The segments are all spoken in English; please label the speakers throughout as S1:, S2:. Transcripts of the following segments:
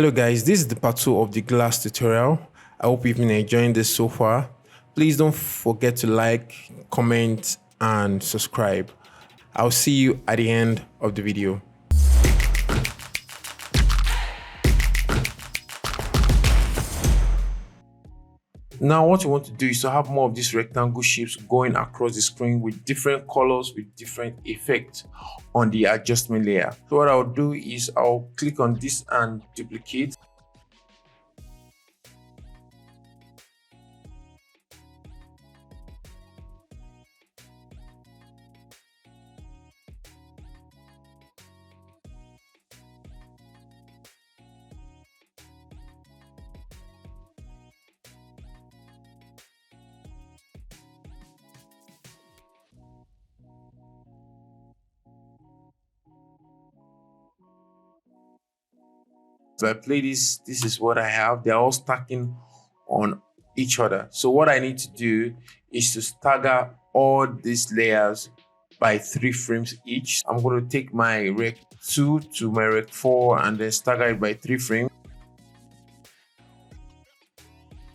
S1: Hello guys, this is the part 2 of the glass tutorial. I hope you've been enjoying this so far. Please don't forget to like, comment and subscribe. I'll see you at the end of the video. Now what you want to do is to have more of these rectangle shapes going across the screen with different colors, with different effects on the adjustment layer. So what I'll do is I'll click on this and duplicate. So I play this is what I have. They're all stacking on each other. So what I need to do is to stagger all these layers by 3 frames each. I'm going to take my rec 2 to my rec 4 and then stagger it by 3 frames.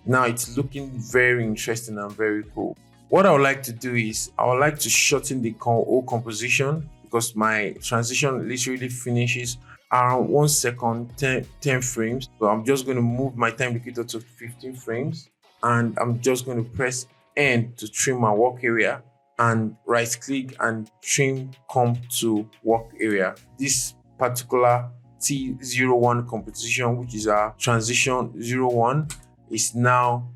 S1: Now it's looking very interesting and very cool. What I would like to do is I would like to shorten the whole composition because my transition literally finishes around 1 second, 10 frames. So I'm just going to move my time indicator to 15 frames and I'm just going to press N to trim my work area and right click and trim comp to work area. This particular T01 composition, which is our transition 01, is now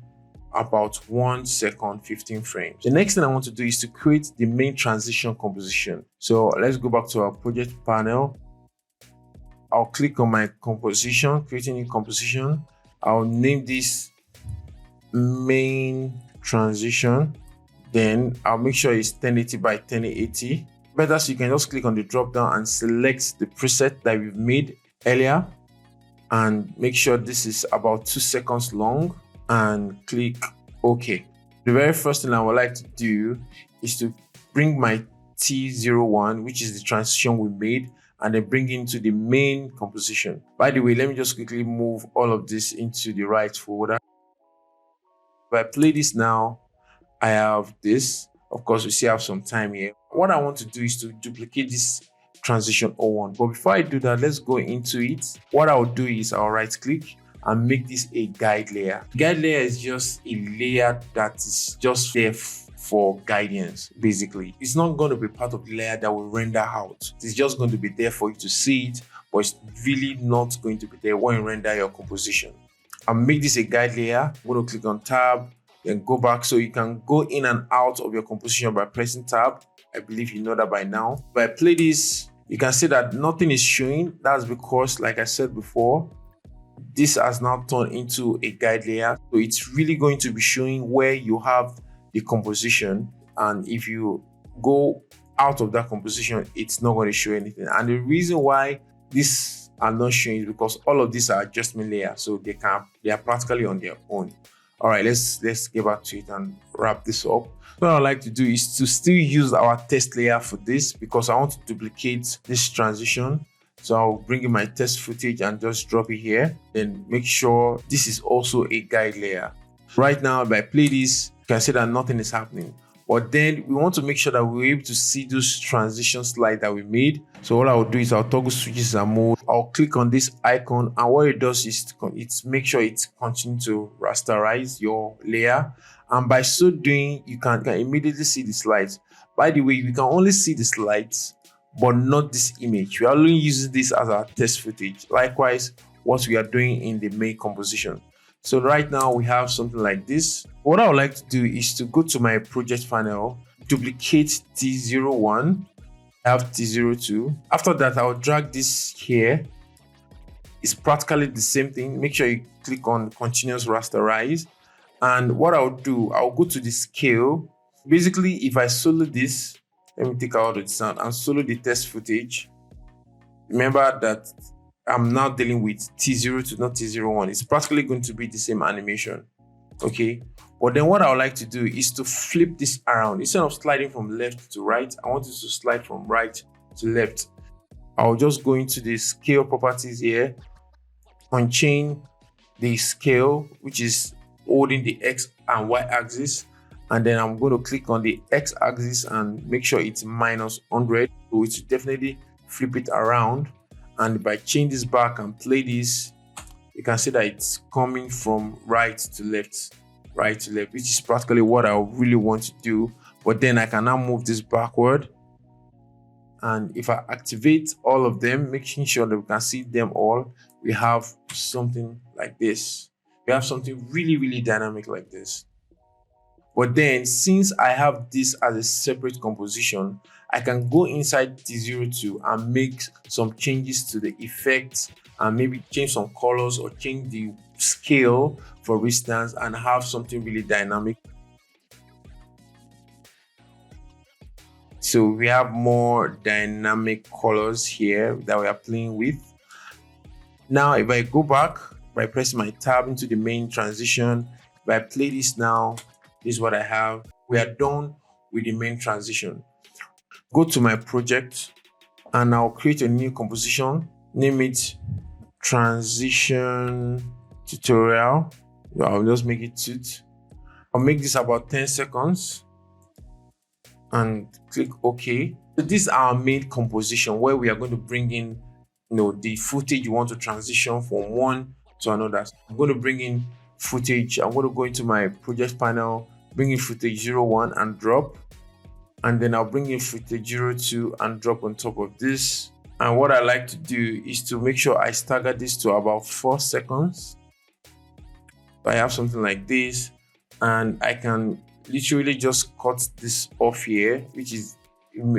S1: about 1 second, 15 frames. The next thing I want to do is to create the main transition composition. So let's go back to our project panel. I'll click on my composition, creating a new composition. I'll name this main transition. Then I'll make sure it's 1080 by 1080. Better, so you can just click on the drop down and select the preset that we've made earlier and make sure this is about 2 seconds long and click OK. The very first thing I would like to do is to bring my T01, which is the transition we made, and then bring it into the main composition. By the way, let me just quickly move all of this into the right folder. If I play this now, I have this. Of course, we still have some time here. What I want to do is to duplicate this transition 01. But before I do that, let's go into it. What I'll do is I'll right click and make this a guide layer. Guide layer is just a layer that is just there for guidance. Basically, it's not going to be part of the layer that will render out. It's just going to be there for you to see it, but it's really not going to be there when you render your composition. I'll make this a guide layer. I'm going to click on tab, then go back, so you can go in and out of your composition by pressing tab. I believe you know that by now. If I play this, you can see that nothing is showing. That's because, like I said before, this has now turned into a guide layer. So it's really going to be showing where you have the composition. And if you go out of that composition, it's not going to show anything. And the reason why these are not showing is because all of these are adjustment layers. So they are practically on their own. All right, let's get back to it and wrap this up. What I'd like to do is to still use our test layer for this because I want to duplicate this transition. So I'll bring in my test footage and just drop it here. Then make sure this is also a guide layer. Right now, if I play this, you can see that nothing is happening. But then we want to make sure that we're able to see those transition slides that we made. So what I'll do is I'll toggle switches and mode. I'll click on this icon, and what it does is it's make sure it continues to rasterize your layer. And by so doing, you can immediately see the slides. By the way, we can only see the slides, but not this image. We are only using this as our test footage. Likewise, what we are doing in the main composition. So right now we have something like this. What I would like to do is to go to my project panel, duplicate T01, I have T02. After that, I'll drag this here. It's practically the same thing. Make sure you click on continuous rasterize. And what I'll do, I'll go to the scale. Basically, if I solo this, let me take out the sound and solo the test footage. Remember that I'm now dealing with T02, not T01. It's practically going to be the same animation. Okay. But then what I would like to do is to flip this around. Instead of sliding from left to right, I want it to slide from right to left. I'll just go into the scale properties here unchain the scale, which is holding the X and Y axis. And then I'm going to click on the X axis and make sure it's minus 100. So it's definitely flip it around. And if I change this back and play this, you can see that it's coming from right to left, which is practically what I really want to do. But then I can now move this backward. And if I activate all of them, making sure that we can see them all, we have something like this. We have something really, really dynamic like this. But then since I have this as a separate composition, I can go inside T02 and make some changes to the effects and maybe change some colors or change the scale, for instance, and have something really dynamic. So we have more dynamic colors here that we are playing with. Now, if I go back by pressing my tab into the main transition, if I play this now, this is what I have. We are done with the main transition. Go to my project and I'll create a new composition. Name it transition tutorial. I'll just make it tut. I'll make this about 10 seconds and click OK. So this is our main composition where we are going to bring in the footage you want to transition from one to another. So I'm going to bring in footage. I'm going to go into my project panel, bring in footage 01 and drop. And then I'll bring in footage 02 and drop on top of this. And what I like to do is to make sure I stagger this to about 4 seconds. So I have something like this, and I can literally just cut this off here, which is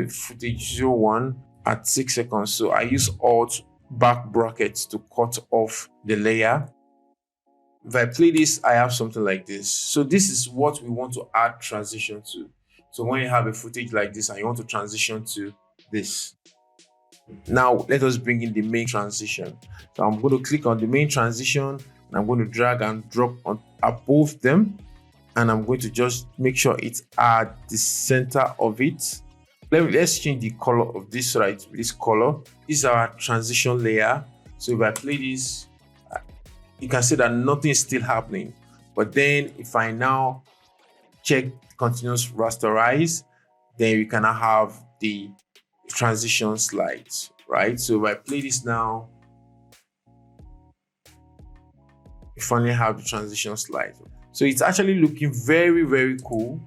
S1: footage 01 at 6 seconds. So I use Alt back brackets to cut off the layer. If I play this, I have something like this. So this is what we want to add transition to. So when you have a footage like this and you want to transition to this. Now let us bring in the main transition. So I'm going to click on the main transition and I'm going to drag and drop on above them. And I'm going to just make sure it's at the center of it. Let's change the color of this right. This color. This is our transition layer. So if I play this, you can see that nothing is still happening. But then if I now check continuous rasterize, then we can have the transition slides, right? So if I play this now, we finally have the transition slide. So it's actually looking very, very cool.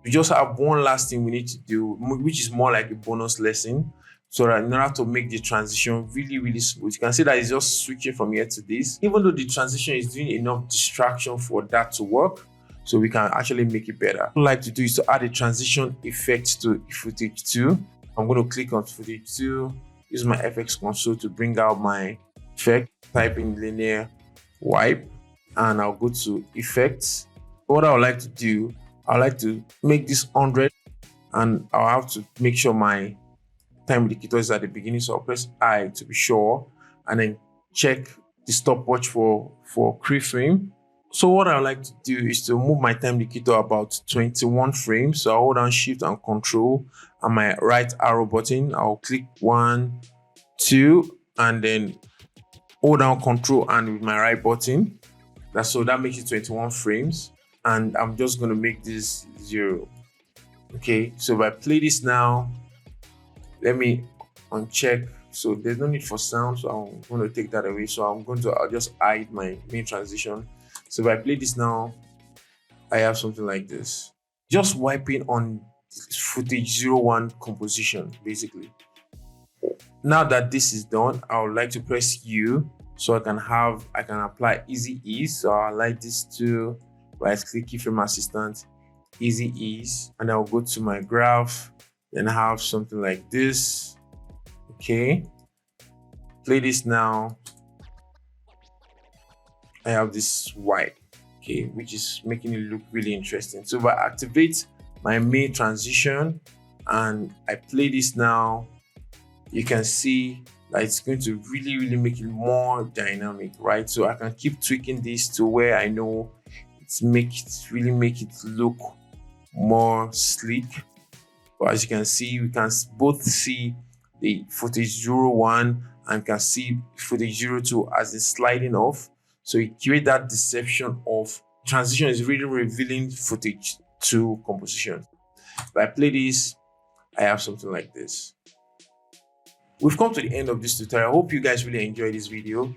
S1: We just have one last thing we need to do, which is more like a bonus lesson. So that in order to make the transition really, really smooth, you can see that it's just switching from here to this. Even though the transition is doing enough distraction for that to work, so we can actually make it better. What I like to do is to add a transition effect to footage 2. I'm going to click on footage 2, use my FX console to bring out my effect, type in linear wipe, and I'll go to effects. What I would like to do, I like to make this 100, and I'll have to make sure my time indicator is at the beginning. So I'll press I to be sure, and then check the stopwatch for keyframe. So what I like to do is to move my time indicator about 21 frames. So I'll hold down Shift and Control and my right arrow button. I'll click 1, 2, and then hold down Control and with my right button. That makes it 21 frames. And I'm just going to make this 0. Okay, so if I play this now, let me uncheck. So there's no need for sound, so I'm going to take that away. So I'll just hide my main transition. So if I play this now, I have something like this. Just wiping on footage 01 composition, basically. Now that this is done, I would like to press U so I can apply easy ease. So I like this to right click keyframe assistant, easy ease, and I'll go to my graph, then have something like this. Okay, play this now. I have this white, okay, which is making it look really interesting. So if I activate my main transition and I play this now, you can see that it's going to really, really make it more dynamic, right? So I can keep tweaking this to where I know really make it look more sleek. But as you can see, we can both see the footage 01 and can see footage 02 as it's sliding off. So it creates that deception of transition is really revealing footage to composition. If I play this, I have something like this. We've come to the end of this tutorial. I hope you guys really enjoyed this video.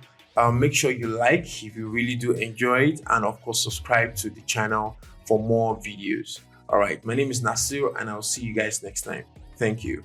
S1: Make sure you like if you really do enjoy it, and of course subscribe to the channel for more videos. All right, my name is Nasir and I'll see you guys next time. Thank you.